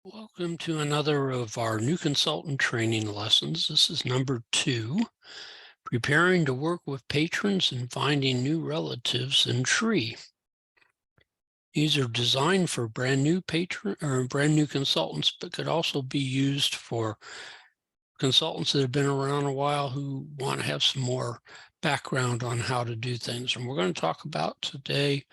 Welcome to another of our new consultant training lessons. This is number 2, preparing to work with patrons and finding new relatives in tree. These are designed for brand new consultants, but could also be used for consultants that have been around a while who want to have some more background on how to do things. And we're going to talk about today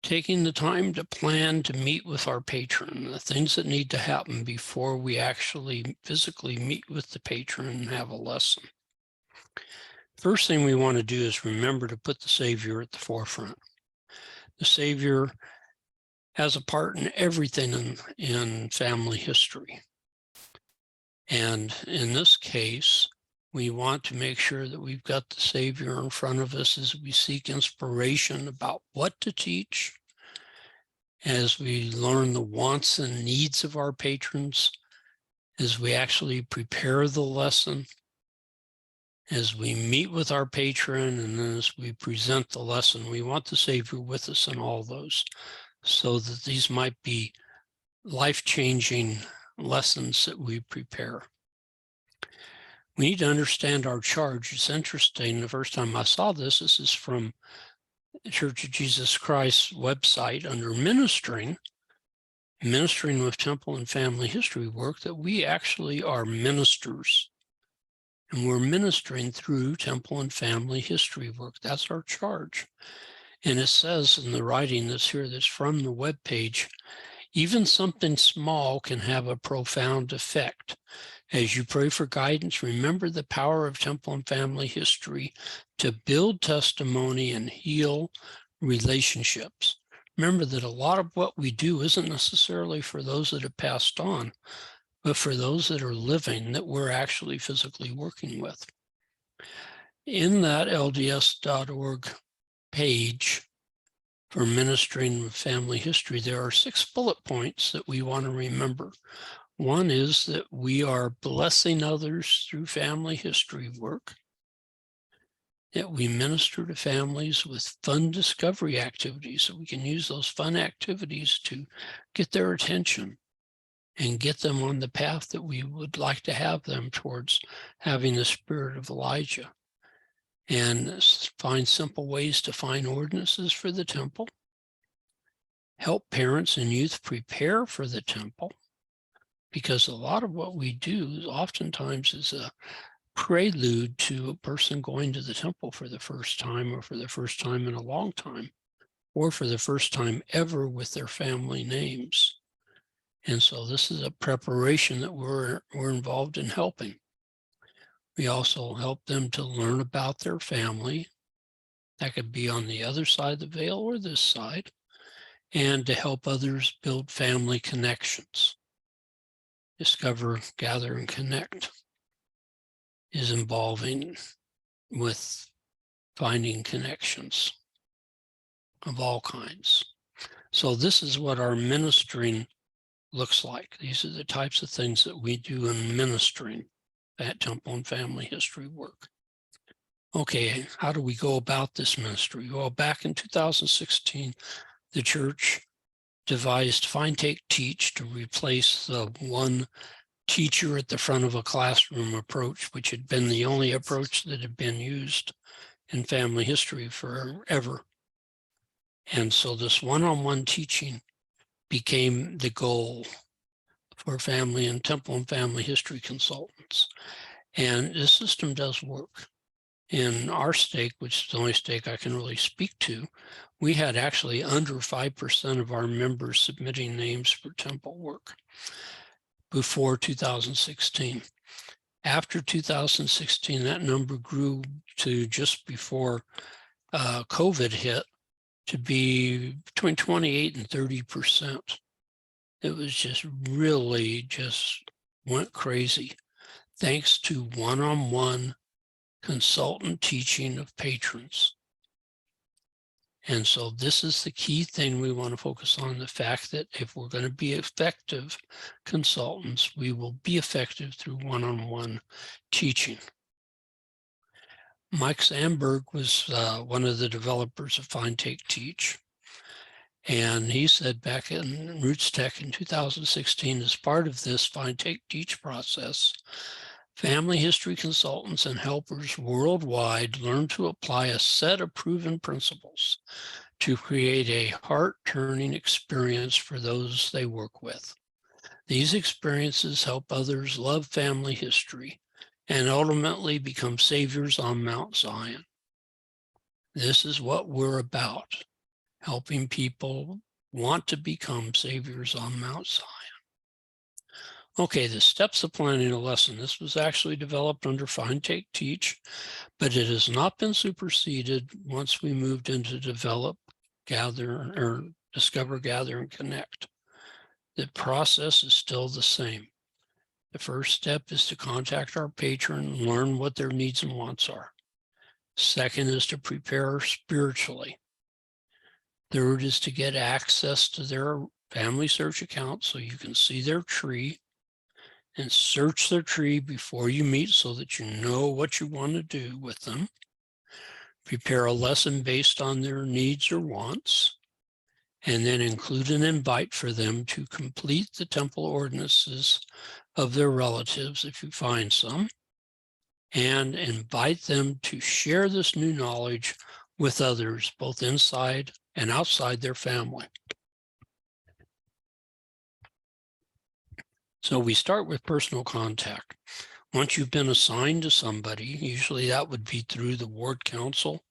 taking the time to plan to meet with our patron, the things that need to happen before we actually physically meet with the patron and have a lesson. First thing we want to do is remember to put the Savior at the forefront. The Savior has a part in everything in family history. And in this case, we want to make sure that we've got the Savior in front of us as we seek inspiration about what to teach, as we learn the wants and needs of our patrons, as we actually prepare the lesson, as we meet with our patron, and then as we present the lesson. We want the Savior with us in all those, so that these might be life-changing lessons that we prepare. We need to understand our charge. It's interesting, the first time I saw this is from the Church of Jesus Christ's website under ministering with temple and family history work, that we actually are ministers. And we're ministering through temple and family history work. That's our charge. And it says in the writing that's here, that's from the webpage, even something small can have a profound effect. As you pray for guidance, remember the power of temple and family history to build testimony and heal relationships. Remember that a lot of what we do isn't necessarily for those that have passed on, but for those that are living, that we're actually physically working with. In that LDS.org page for ministering with family history, there are 6 bullet points that we want to remember. One is that we are blessing others through family history work, that we minister to families with fun discovery activities, so we can use those fun activities to get their attention and get them on the path that we would like to have them towards having the spirit of Elijah, and find simple ways to find ordinances for the temple, help parents and youth prepare for the temple, because a lot of what we do oftentimes is a prelude to a person going to the temple for the first time, or for the first time in a long time, or for the first time ever with their family names. And so this is a preparation that we're involved in helping. We also help them to learn about their family. That could be on the other side of the veil or this side, and to help others build family connections. Discover, gather, and connect is involving with finding connections of all kinds. So this is what our ministering looks like. These are the types of things that we do in ministering at temple and family history work. Okay, how do we go about this ministry? Well, back in 2016, the church devised Find, Take, Teach to replace the one teacher at the front of a classroom approach, which had been the only approach that had been used in family history forever. And so this one-on-one teaching became the goal for family and temple and family history consultants. And this system does work. In our stake, which is the only stake I can really speak to, we had actually under 5% of our members submitting names for temple work before 2016. After 2016, that number grew to just before COVID hit to be between 28 and 30%. It was just really just went crazy, thanks to one-on-one consultant teaching of patrons. And so this is the key thing we want to focus on, the fact that if we're going to be effective consultants, we will be effective through one-on-one teaching. Mike Sandberg was one of the developers of Find, Take, Teach. And he said back in Roots Tech in 2016, as part of this Find, Take, Teach process, family history consultants and helpers worldwide learn to apply a set of proven principles to create a heart-turning experience for those they work with. These experiences help others love family history and ultimately become saviors on Mount Zion. This is what we're about, helping people want to become saviors on Mount Zion. Okay, the steps of planning a lesson. This was actually developed under Find, Take, Teach, but it has not been superseded once we moved into develop, gather, or discover, gather, and connect. The process is still the same. The first step is to contact our patron and learn what their needs and wants are. Second is to prepare spiritually. Third is to get access to their family search account so you can see their tree and search their tree before you meet so that you know what you want to do with them. Prepare a lesson based on their needs or wants, and then include an invite for them to complete the temple ordinances of their relatives if you find some, and invite them to share this new knowledge with others, both inside and outside their family. So we start with personal contact. Once you've been assigned to somebody, usually that would be through the ward council,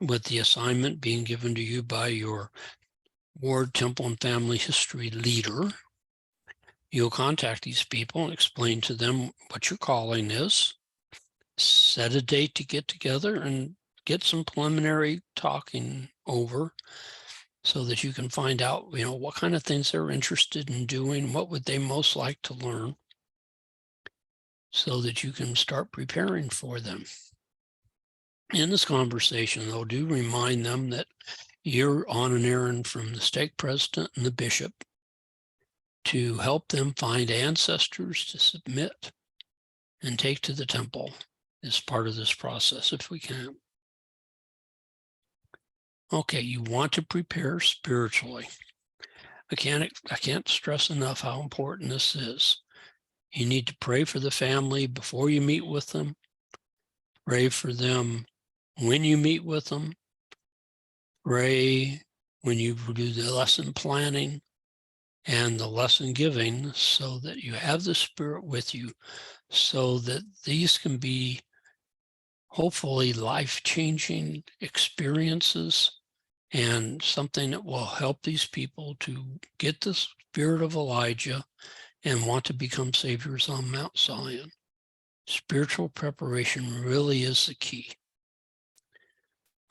with the assignment being given to you by your ward temple and family history leader. You'll contact these people and explain to them what your calling is, set a date to get together and get some preliminary talking over so that you can find out, what kind of things they're interested in doing, what would they most like to learn, so that you can start preparing for them. In this conversation, though, do remind them that you're on an errand from the stake president and the bishop to help them find ancestors to submit and take to the temple as part of this process, if we can. Okay, you want to prepare spiritually. I can't stress enough how important this is. You need to pray for the family before you meet with them. Pray for them when you meet with them. Pray when you do the lesson planning and the lesson giving, so that you have the Spirit with you, so that these can be hopefully life-changing experiences and something that will help these people to get the spirit of Elijah and want to become saviors on Mount Zion. Spiritual preparation really is the key.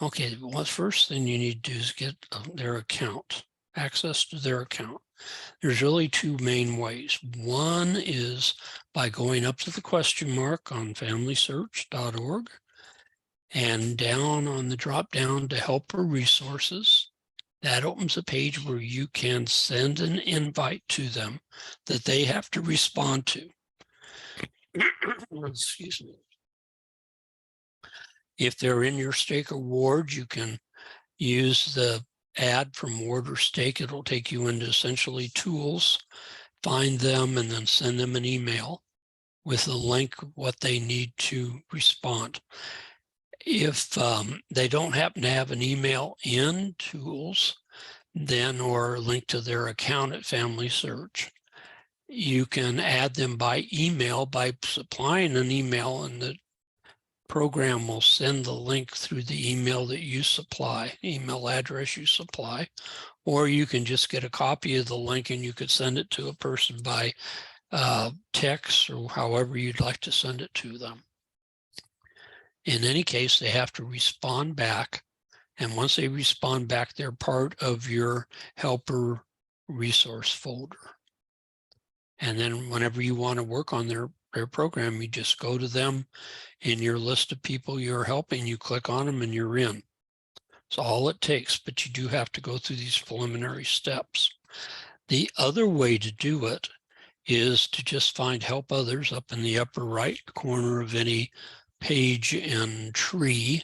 Okay, well, the first thing you need to do is get their account, access to their account. There's really two main ways. One is by going up to the question mark on familysearch.org and down on the drop down to helper resources. That opens a page where you can send an invite to them that they have to respond to. Excuse me. If they're in your stake or ward, you can use the ad from ward or stake. It'll take you into essentially tools, find them, and then send them an email with a link of what they need to respond. If they don't happen to have an email in tools, then or a link to their account at Family Search, you can add them by email by supplying an email, and the program will send the link through the email that you supply, email address you supply, or you can just get a copy of the link and you could send it to a person by text or however you'd like to send it to them. In any case, they have to respond back. And once they respond back, they're part of your helper resource folder. And then whenever you want to work on their program, you just go to them in your list of people you're helping, you click on them and you're in. It's all it takes, but you do have to go through these preliminary steps. The other way to do it is to just find Help Others up in the upper right corner of any page and tree,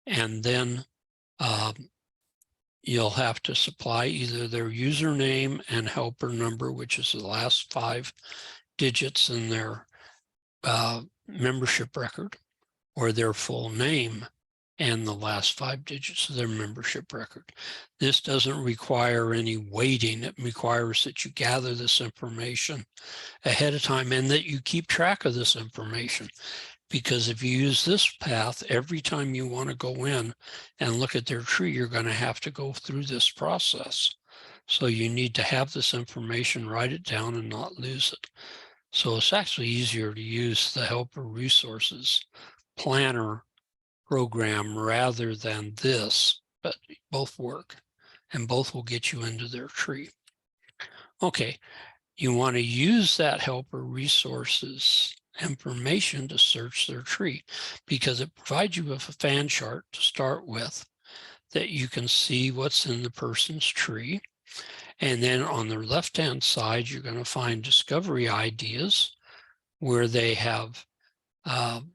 and then you'll have to supply either their username and helper number, which is the last 5 digits in their membership record, or their full name and the last 5 digits of their membership record. This doesn't require any waiting. It requires that you gather this information ahead of time and that you keep track of this information. Because if you use this path, every time you want to go in and look at their tree, you're going to have to go through this process. So you need to have this information, write it down, and not lose it. So it's actually easier to use the Helper Resources Planner program rather than this, but both work and both will get you into their tree. Okay, you want to use that Helper Resources information to search their tree because it provides you with a fan chart to start with that you can see what's in the person's tree. And then on the left-hand side, you're going to find discovery ideas where they have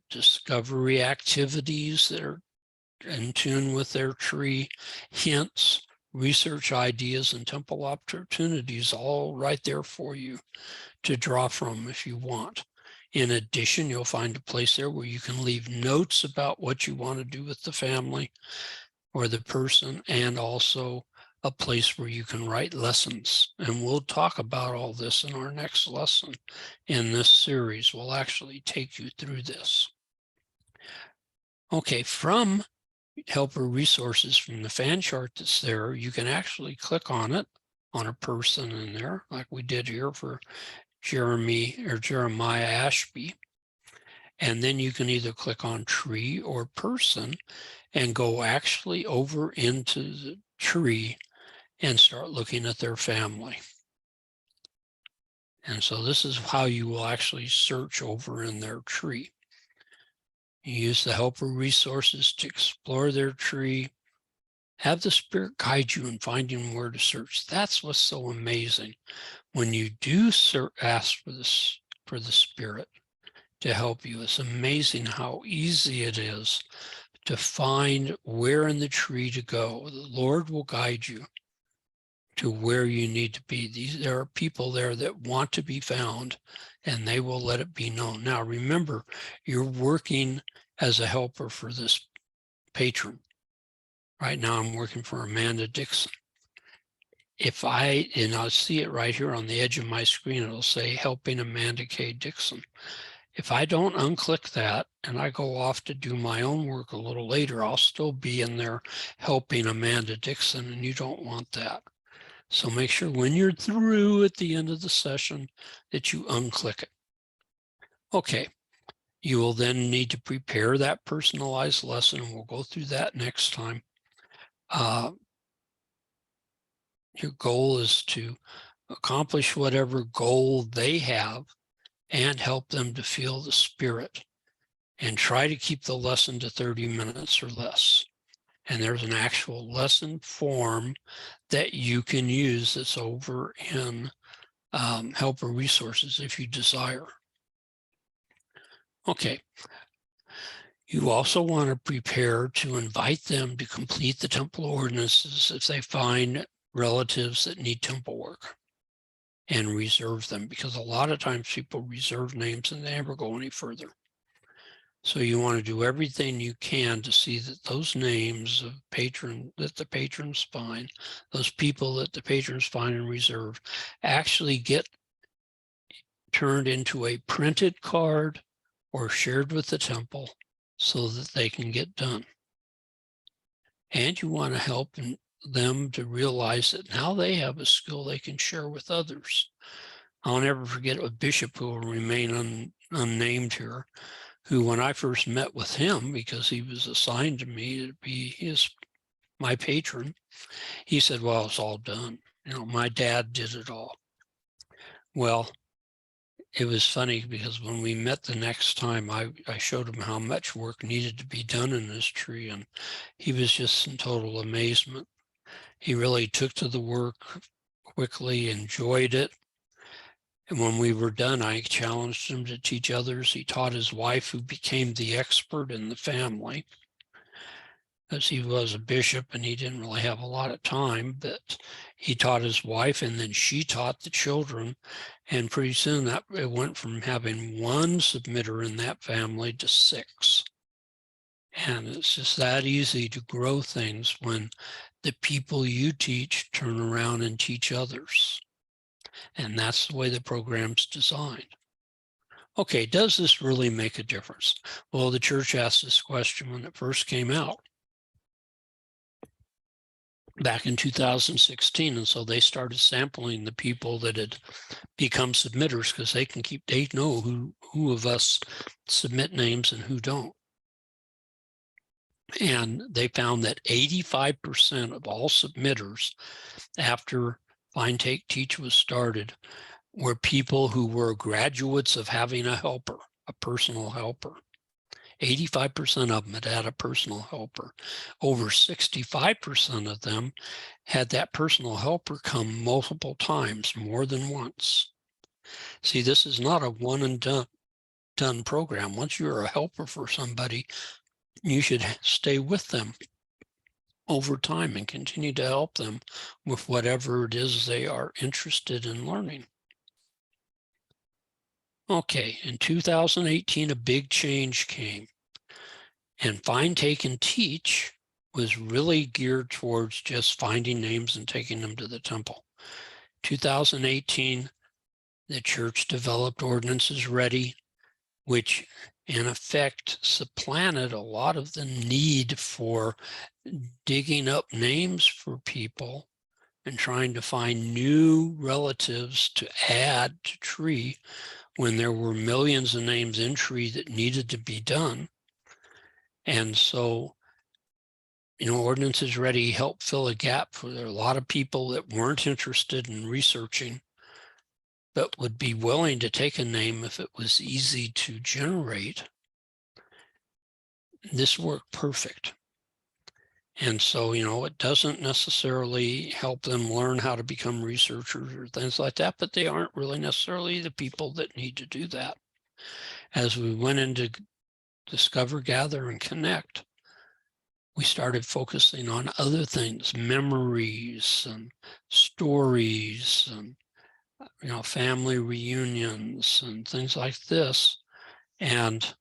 discovery activities that are in tune with their tree, hints, research ideas, and temple opportunities all right there for you to draw from if you want. In addition, you'll find a place there where you can leave notes about what you want to do with the family or the person, and also a place where you can write lessons. And we'll talk about all this in our next lesson in this series. We'll actually take you through this. Okay, from Helper Resources, from the fan chart that's there, you can actually click on it, on a person in there, like we did here for Jeremiah Ashby. And then you can either click on tree or person and go actually over into the tree and start looking at their family. And so this is how you will actually search over in their tree. You use the Helper Resources to explore their tree. Have the Spirit guide you in finding where to search. That's what's so amazing. When you do ask for the Spirit to help you, it's amazing how easy it is to find where in the tree to go. The Lord will guide you to where you need to be. There are people there that want to be found, and they will let it be known. Now, remember, you're working as a helper for this patron. Right now, I'm working for Amanda Dixon. And I'll see it right here on the edge of my screen, it'll say helping Amanda K. Dixon. If I don't unclick that and I go off to do my own work a little later, I'll still be in there helping Amanda Dixon, and you don't want that. So make sure when you're through at the end of the session that you unclick it. Okay, you will then need to prepare that personalized lesson, and we'll go through that next time. Your goal is to accomplish whatever goal they have and help them to feel the Spirit, and try to keep the lesson to 30 minutes or less. And there's an actual lesson form that you can use that's over in Helper Resources if you desire. Okay. You also want to prepare to invite them to complete the temple ordinances if they find relatives that need temple work, and reserve them, because a lot of times people reserve names and they never go any further. So you want to do everything you can to see that those names of that the patrons find, those people that the patrons find and reserve, actually get turned into a printed card or shared with the temple so that they can get done. And you want to help them to realize that now they have a skill they can share with others. I'll never forget a bishop who will remain unnamed here, who, when I first met with him, because he was assigned to me to be my patron, he said, well, it's all done. My dad did it all. Well, it was funny because when we met the next time, I showed him how much work needed to be done in this tree, and he was just in total amazement. He really took to the work quickly, enjoyed it. And when we were done, I challenged him to teach others. He taught his wife, who became the expert in the family. because he was a bishop and he didn't really have a lot of time, but he taught his wife and then she taught the children. And pretty soon that it went from having one submitter in that family to 6. And it's just that easy to grow things when the people you teach turn around and teach others. And that's the way the program's designed. Okay, does this really make a difference? Well, the church asked this question when it first came out back in 2016. And so they started sampling the people that had become submitters because they know who of us submit names and who don't. And they found that 85% of all submitters after Find, Take, Teach was started were people who were graduates of having a helper, a personal helper. 85% of them had had a personal helper. Over 65% of them had that personal helper come multiple times, more than once. See, this is not a one and done program. Once you're a helper for somebody, you should stay with them over time and continue to help them with whatever it is they are interested in learning. Okay, in 2018, a big change came. And Find, Take, and Teach was really geared towards just finding names and taking them to the temple. 2018, the church developed Ordinances Ready, which in effect supplanted a lot of the need for digging up names for people and trying to find new relatives to add to tree when there were millions of names in tree that needed to be done. And so, Ordinances Ready helped fill a gap for a lot of people that weren't interested in researching, but would be willing to take a name if it was easy to generate. This worked perfect. And so, it doesn't necessarily help them learn how to become researchers or things like that, but they aren't really necessarily the people that need to do that. As we went into Discover, Gather, and Connect, we started focusing on other things, memories and stories and, family reunions and things like this, and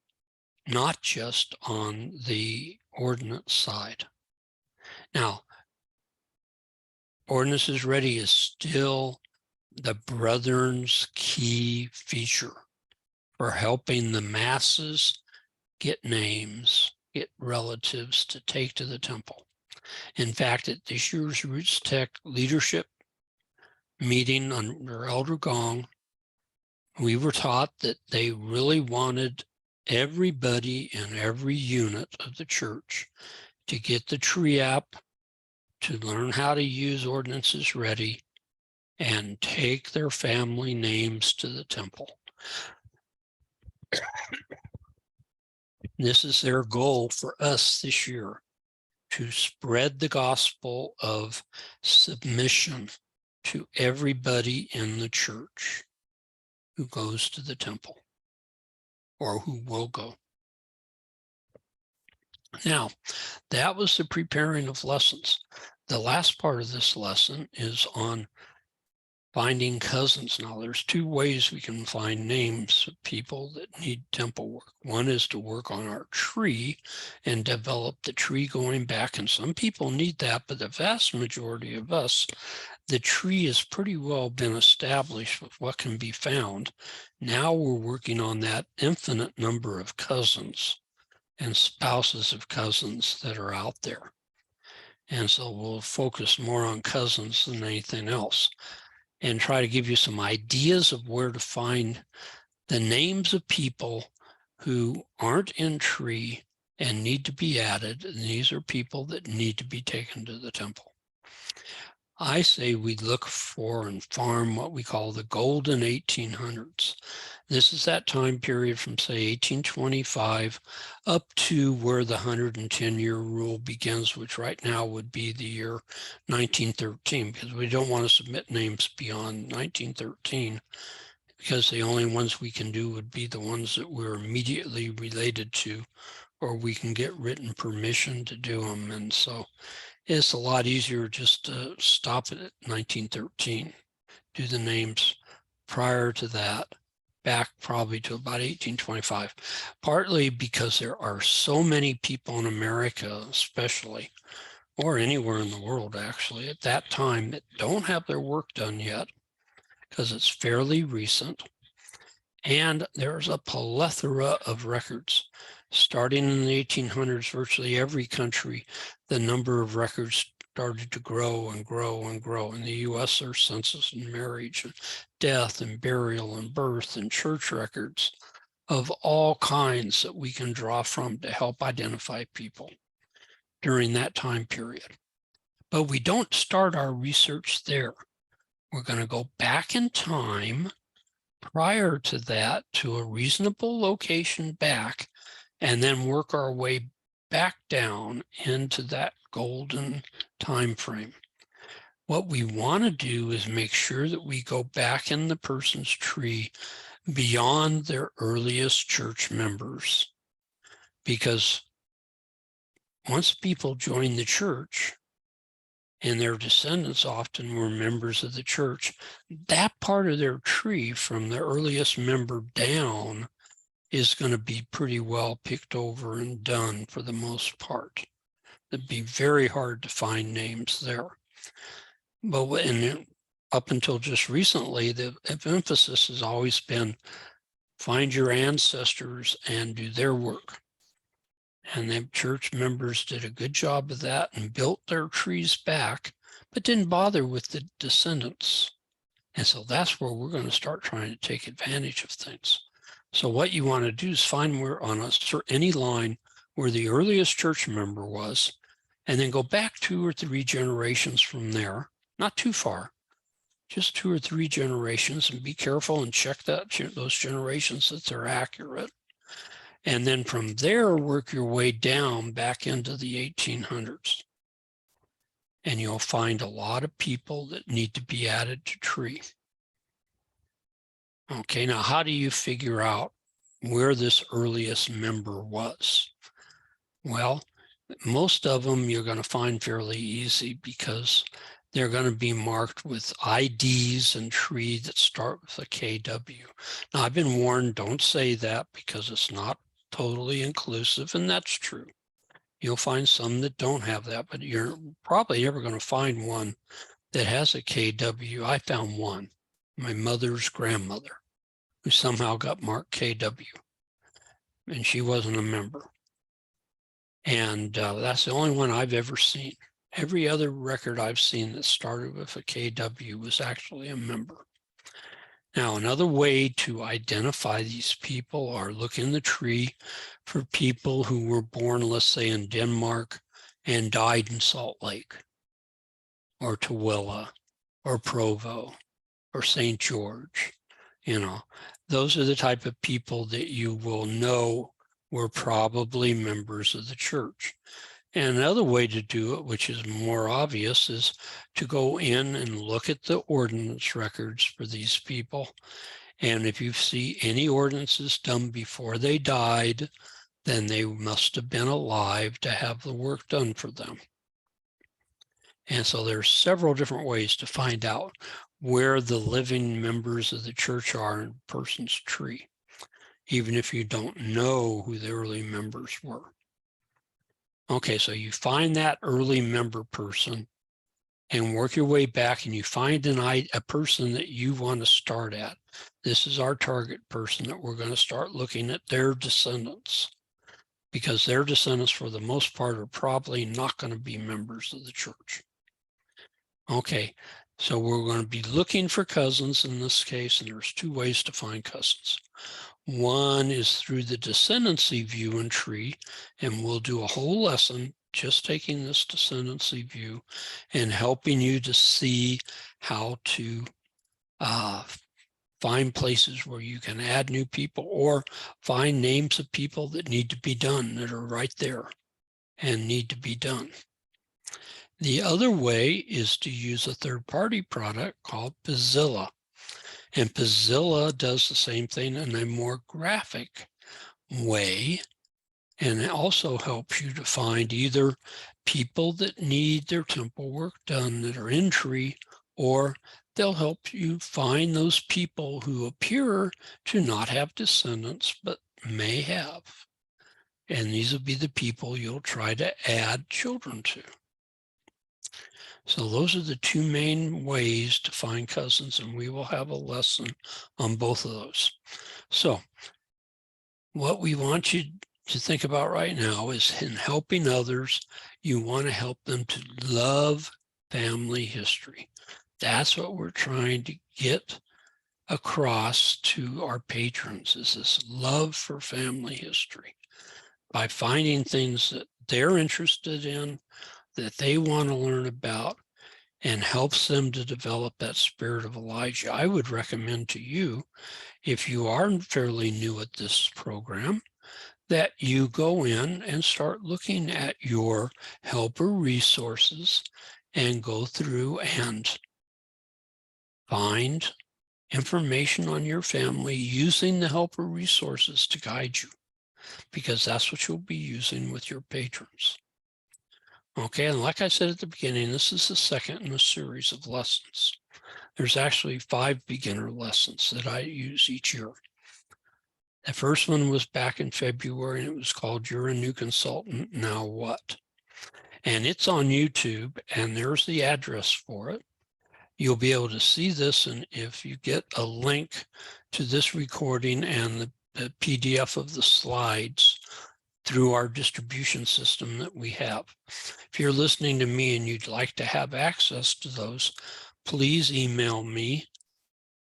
not just on the ordinance side. Now, Ordinances Ready is still the Brethren's key feature for helping the masses get names, get relatives to take to the temple. In fact, at this year's Roots Tech leadership meeting under Elder Gong, we were taught that they really wanted everybody in every unit of the church to get the tree app, to learn how to use Ordinances Ready, and take their family names to the temple. This is their goal for us this year, to spread the gospel of submission to everybody in the church who goes to the temple or who will go. Now, that was the preparing of lessons. The last part of this lesson is on finding cousins. Now, there's 2 ways we can find names of people that need temple work. One is to work on our tree and develop the tree going back. And some people need that, but the vast majority of us, the tree has pretty well been established with what can be found. Now we're working on that infinite number of cousins and spouses of cousins that are out there. And so we'll focus more on cousins than anything else, and try to give you some ideas of where to find the names of people who aren't in tree and need to be added. And these are people that need to be taken to the temple. I say we look for and farm what we call the golden 1800s. This is that time period from, say, 1825 up to where the 110-year rule begins, which right now would be the year 1913, because we don't want to submit names beyond 1913, because the only ones we can do would be the ones that we're immediately related to or we can get written permission to do them. And so it's a lot easier just to stop it at 1913, do the names prior to that, back probably to about 1825, partly because there are so many people in America, especially, or anywhere in the world actually, at that time that don't have their work done yet because it's fairly recent. And there's a plethora of records. Starting in the 1800s, virtually every country, the number of records started to grow and grow and grow. In the US, there's census and marriage and death and burial and birth and church records of all kinds that we can draw from to help identify people during that time period. But we don't start our research there. We're going to go back in time prior to that to a reasonable location back, and then work our way back down into that golden time frame. What we want to do is make sure that we go back in the person's tree beyond their earliest church members, because once people join the church, and their descendants often were members of the church, that part of their tree from the earliest member down is going to be pretty well picked over and done for the most part. It'd be very hard to find names there. But up until just recently, the emphasis has always been find your ancestors and do their work. And the church members did a good job of that and built their trees back, but didn't bother with the descendants. And so that's where we're going to start trying to take advantage of things. So what you want to do is find where on any line where the earliest church member was, and then go back 2 or 3 generations from there, not too far, just 2 or 3 generations, and be careful and check those generations that they're accurate. And then from there, work your way down back into the 1800s. And you'll find a lot of people that need to be added to tree. Okay, now how do you figure out where this earliest member was? Well, most of them you're going to find fairly easy because they're going to be marked with IDs and tree that start with a KW. Now, I've been warned, don't say that because it's not totally inclusive, and that's true. You'll find some that don't have that, but you're probably never going to find one that has a KW. I found one, my mother's grandmother, who somehow got marked KW, and she wasn't a member. And that's the only one I've ever seen. Every other record I've seen that started with a KW was actually a member. Now, another way to identify these people are look in the tree for people who were born, let's say, in Denmark and died in Salt Lake, or Tooele, or Provo, or St. George. Those are the type of people that you will know were probably members of the church. And another way to do it, which is more obvious, is to go in and look at the ordinance records for these people. And if you see any ordinances done before they died, then they must have been alive to have the work done for them. And so there's several different ways to find out where the living members of the church are in a person's tree, even if you don't know who the early members were. Okay, so you find that early member person and work your way back, and you find a person that you want to start at. This is our target person that we're going to start looking at their descendants, because their descendants for the most part are probably not going to be members of the church. Okay, so we're going to be looking for cousins in this case, and there's 2 ways to find cousins. One is through the descendancy view and tree, and we'll do a whole lesson just taking this descendancy view and helping you to see how to find places where you can add new people or find names of people that need to be done that are right there and need to be done. The other way is to use a third-party product called Pizilla. And Pizilla does the same thing in a more graphic way. And it also helps you to find either people that need their temple work done that are in tree, or they'll help you find those people who appear to not have descendants, but may have. And these will be the people you'll try to add children to. So those are the two main ways to find cousins, and we will have a lesson on both of those. So what we want you to think about right now is, in helping others, you want to help them to love family history. That's what we're trying to get across to our patrons, is this love for family history. By finding things that they're interested in, that they want to learn about, and helps them to develop that spirit of Elijah. I would recommend to you, if you are fairly new at this program, that you go in and start looking at your helper resources and go through and find information on your family using the helper resources to guide you, because that's what you'll be using with your patrons. Okay, and like I said at the beginning, this is the second in a series of lessons. There's actually 5 beginner lessons that I use each year. The first one was back in February, and it was called You're a New Consultant, Now What? And it's on YouTube, and there's the address for it. You'll be able to see this, and if you get a link to this recording and the PDF of the slides through our distribution system that we have. If you're listening to me and you'd like to have access to those, please email me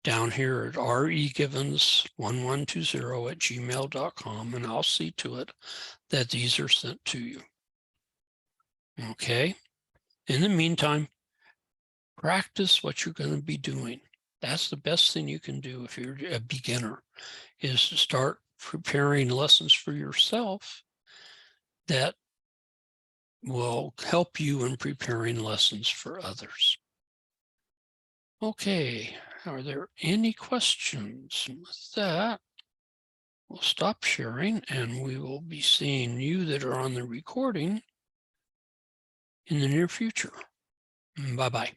down here at regivens1120@gmail.com, and I'll see to it that these are sent to you. Okay? In the meantime, practice what you're going to be doing. That's the best thing you can do if you're a beginner, is to start preparing lessons for yourself that will help you in preparing lessons for others. Okay, are there any questions? With that, we'll stop sharing, and we will be seeing you that are on the recording in the near future. Bye-bye.